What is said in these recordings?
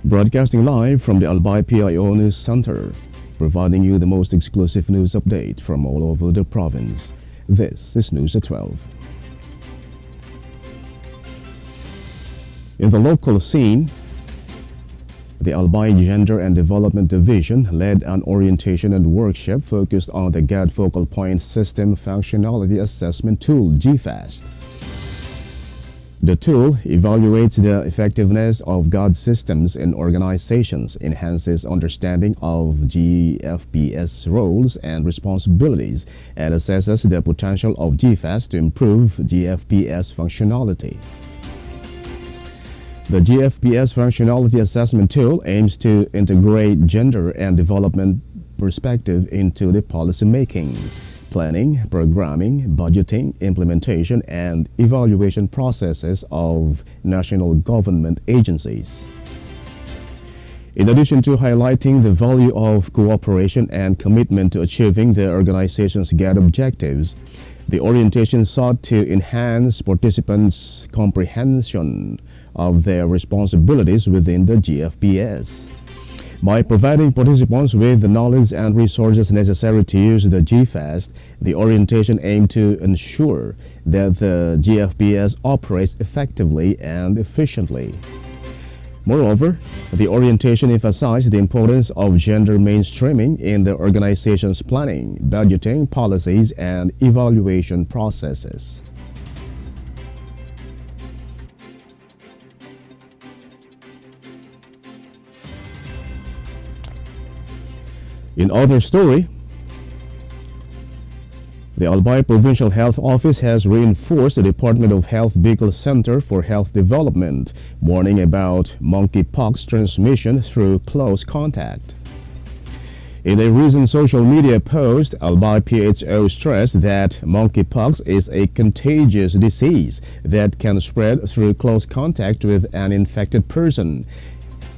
Broadcasting live from the Albay PIO News Center, providing you the most exclusive news update from all over the province. This is News at 12. In the local scene, the Albay Gender and Development Division led an orientation and workshop focused on the GAD Focal Point System Functionality Assessment Tool, GFAST. The tool evaluates the effectiveness of GAD systems in organizations, enhances understanding of GFPS roles and responsibilities, and assesses the potential of GFAST to improve GFPS functionality. The GFPS Functionality Assessment Tool aims to integrate gender and development perspective into the policy making, planning, programming, budgeting, implementation, and evaluation processes of national government agencies. In addition to highlighting the value of cooperation and commitment to achieving the organization's GAD objectives, the orientation sought to enhance participants' comprehension of their responsibilities within the GFPS. By providing participants with the knowledge and resources necessary to use the GFAST, the orientation aimed to ensure that the GFPS operates effectively and efficiently. Moreover, the orientation emphasized the importance of gender mainstreaming in the organization's planning, budgeting, policies, and evaluation processes. In other story, the Albay Provincial Health Office has reinforced the Department of Health Bicol Center for Health Development, warning about monkeypox transmission through close contact. In a recent social media post, Albay PIO stressed that monkeypox is a contagious disease that can spread through close contact with an infected person,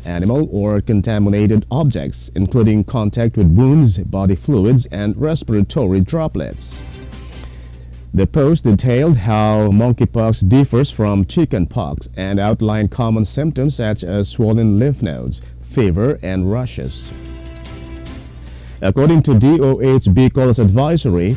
animal, or contaminated objects, including contact with wounds, body fluids, and respiratory droplets. The post detailed how monkeypox differs from chickenpox and outlined common symptoms such as swollen lymph nodes, fever, and rashes. According to DOH Bicol's advisory,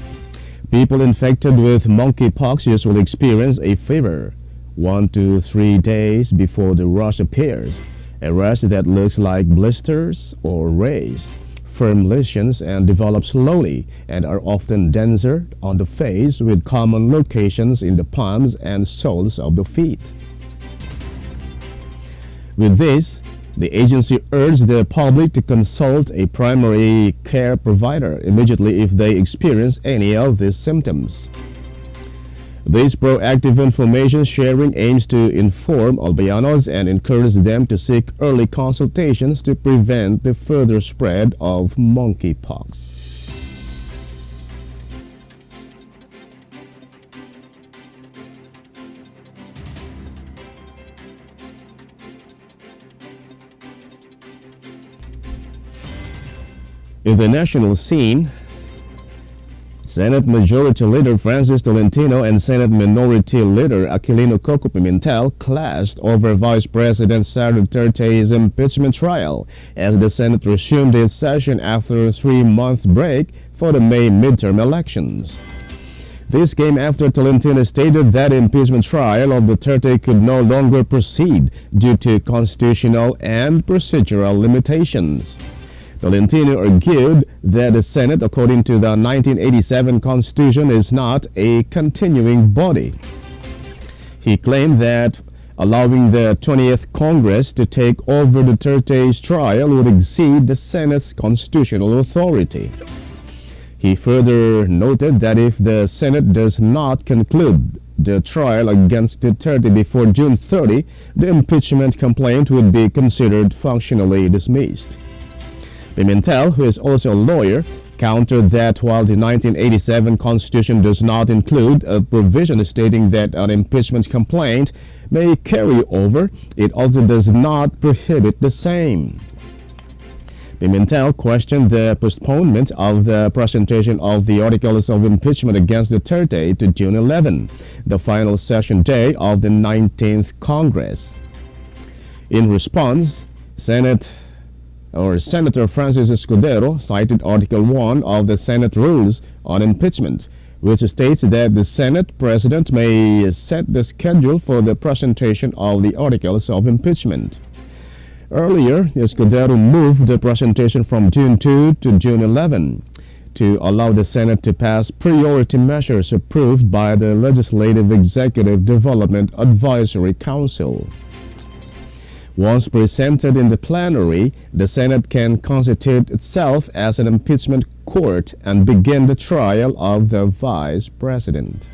people infected with monkeypox usually experience a fever 1 to 3 days before the rash appears, a rash that looks like blisters or raised, firm lesions, and develop slowly and are often denser on the face, with common locations in the palms and soles of the feet. With this, the agency urged the public to consult a primary care provider immediately if they experience any of these symptoms. This proactive information sharing aims to inform Albayanos and encourage them to seek early consultations to prevent the further spread of monkeypox. In the national scene, Senate Majority Leader Francis Tolentino and Senate Minority Leader Aquilino Coco Pimentel clashed over Vice President Sara Duterte's impeachment trial as the Senate resumed its session after a 3-month break for the May midterm elections. This came after Tolentino stated that the impeachment trial of Duterte could no longer proceed due to constitutional and procedural limitations. Tolentino argued that the Senate, according to the 1987 Constitution, is not a continuing body. He claimed that allowing the 20th Congress to take over Duterte's trial would exceed the Senate's constitutional authority. He further noted that if the Senate does not conclude the trial against Duterte before June 30, the impeachment complaint would be considered functionally dismissed. Pimentel, who is also a lawyer, countered that while the 1987 Constitution does not include a provision stating that an impeachment complaint may carry over, it also does not prohibit the same. Pimentel questioned the postponement of the presentation of the articles of impeachment against Duterte to June 11, the final session day of the 19th Congress. In response, Senator Francis Escudero cited Article 1 of the Senate Rules on Impeachment, which states that the Senate President may set the schedule for the presentation of the articles of impeachment. Earlier, Escudero moved the presentation from June 2 to June 11 to allow the Senate to pass priority measures approved by the Legislative Executive Development Advisory Council. Once presented in the plenary, the Senate can constitute itself as an impeachment court and begin the trial of the Vice President.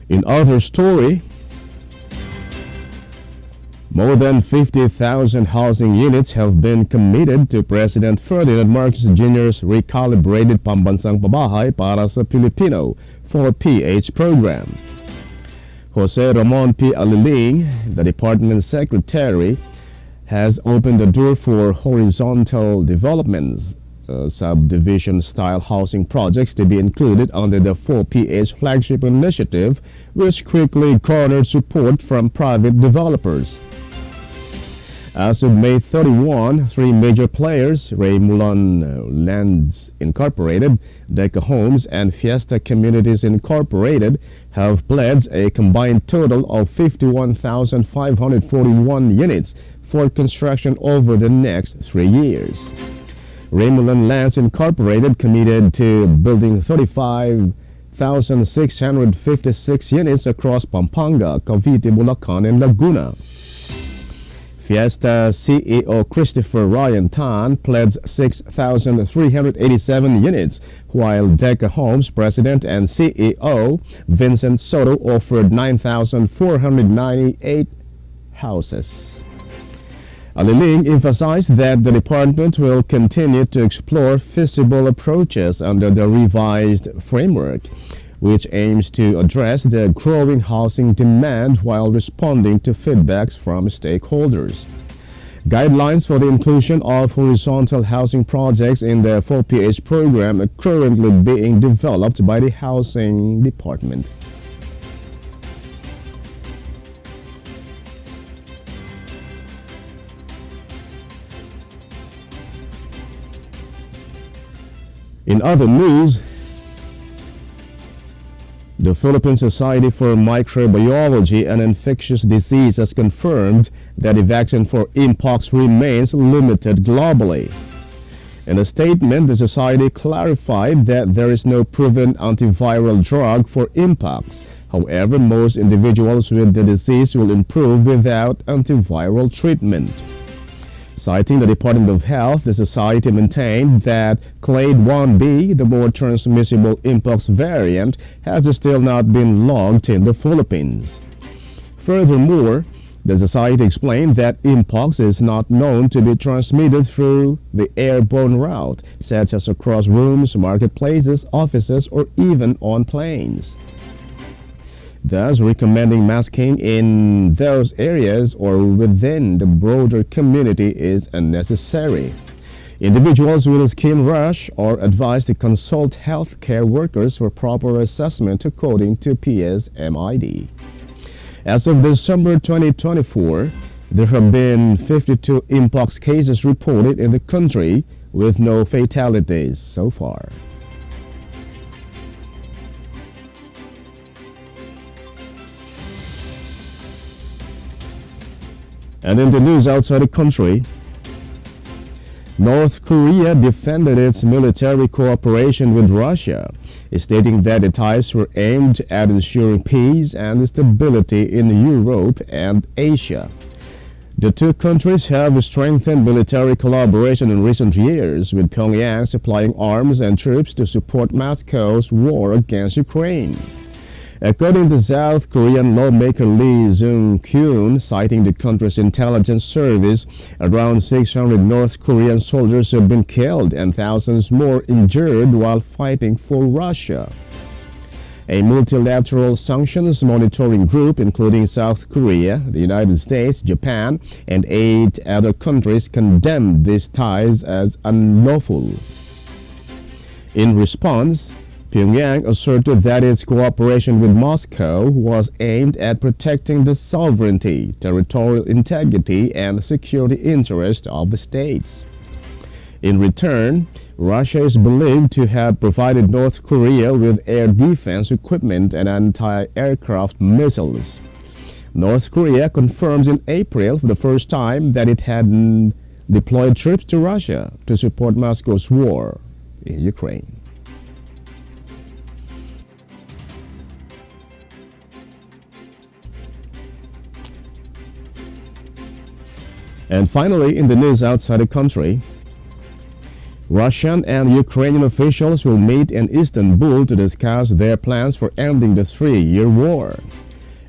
In other story, more than 50,000 housing units have been committed to President Ferdinand Marcos Jr.'s recalibrated Pambansang Pabahay para sa Pilipino 4PH program. Jose Ramon P. Aliling, the department secretary, has opened the door for horizontal developments, subdivision-style housing projects to be included under the 4PH flagship initiative, which quickly garnered support from private developers. As of May 31, three major players, Ray Mulan Lands Incorporated, Deca Homes, and Fiesta Communities Incorporated, have pledged a combined total of 51,541 units for construction over the next 3 years. Raymulan Lands Incorporated committed to building 35,656 units across Pampanga, Cavite, Bulacan, and Laguna. Fiesta CEO Christopher Ryan Tan pledged 6,387 units, while Deca Homes President and CEO Vincent Soto offered 9,498 houses. Aliling emphasized that the department will continue to explore feasible approaches under the revised framework, which aims to address the growing housing demand while responding to feedbacks from stakeholders. Guidelines for the inclusion of horizontal housing projects in the 4PH program are currently being developed by the Housing Department. In other news, the Philippine Society for Microbiology and Infectious Disease has confirmed that the vaccine for Mpox remains limited globally. In a statement, the Society clarified that there is no proven antiviral drug for Mpox. However, most individuals with the disease will improve without antiviral treatment. Citing the Department of Health, the Society maintained that Clade 1B, the more transmissible Mpox variant, has still not been logged in the Philippines. Furthermore, the Society explained that Mpox is not known to be transmitted through the airborne route, such as across rooms, marketplaces, offices, or even on planes. Thus, recommending masking in those areas or within the broader community is unnecessary. Individuals with a skin rash are advised to consult healthcare workers for proper assessment according to PSMID. As of December 2024, there have been 52 Mpox cases reported in the country with no fatalities so far. And in the news outside the country, North Korea defended its military cooperation with Russia, stating that the ties were aimed at ensuring peace and stability in Europe and Asia. The two countries have strengthened military collaboration in recent years, with Pyongyang supplying arms and troops to support Moscow's war against Ukraine. According to South Korean lawmaker Lee Jung-kyun, citing the country's intelligence service, around 600 North Korean soldiers have been killed and thousands more injured while fighting for Russia. A multilateral sanctions monitoring group, including South Korea, the United States, Japan, and 8 other countries, condemned these ties as unlawful. In response, Pyongyang asserted that its cooperation with Moscow was aimed at protecting the sovereignty, territorial integrity, and security interests of the states. In return, Russia is believed to have provided North Korea with air defense equipment and anti-aircraft missiles. North Korea confirms in April for the first time that it had deployed troops to Russia to support Moscow's war in Ukraine. And finally, in the news outside the country, Russian and Ukrainian officials will meet in Istanbul to discuss their plans for ending the three-year war.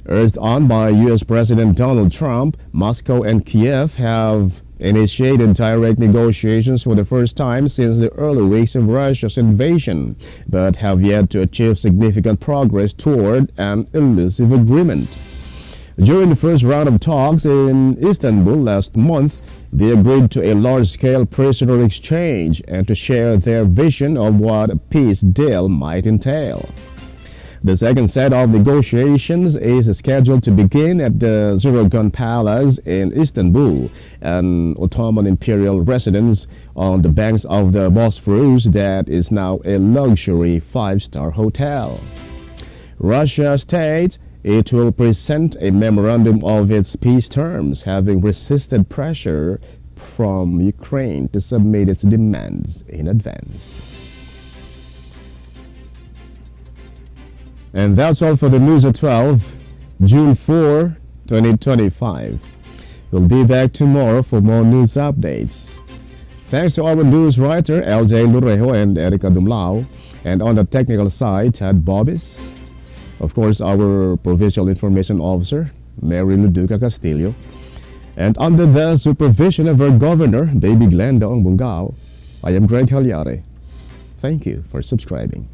Urged on by U.S. President Donald Trump, Moscow and Kiev have initiated direct negotiations for the first time since the early weeks of Russia's invasion, but have yet to achieve significant progress toward an elusive agreement. During the first round of talks in Istanbul last month, they agreed to a large-scale prisoner exchange and to share their vision of what a peace deal might entail. The second set of negotiations is scheduled to begin at the Zuragan Palace in Istanbul, an Ottoman imperial residence on the banks of the Bosphorus that is now a luxury five-star hotel. Russia states it will present a memorandum of its peace terms, having resisted pressure from Ukraine to submit its demands in advance. And that's all for the news at 12, June 4, 2025. We'll be back tomorrow for more news updates. Thanks to our news writer LJ Lurejo and Erica Dumlao, and on the technical side, Ted Bobbis. Of course, our Provincial Information Officer, Mary Luduca Castillo. And under the supervision of our Governor, Baby Glenda Ongbungao, I am Greg Hallare. Thank you for subscribing.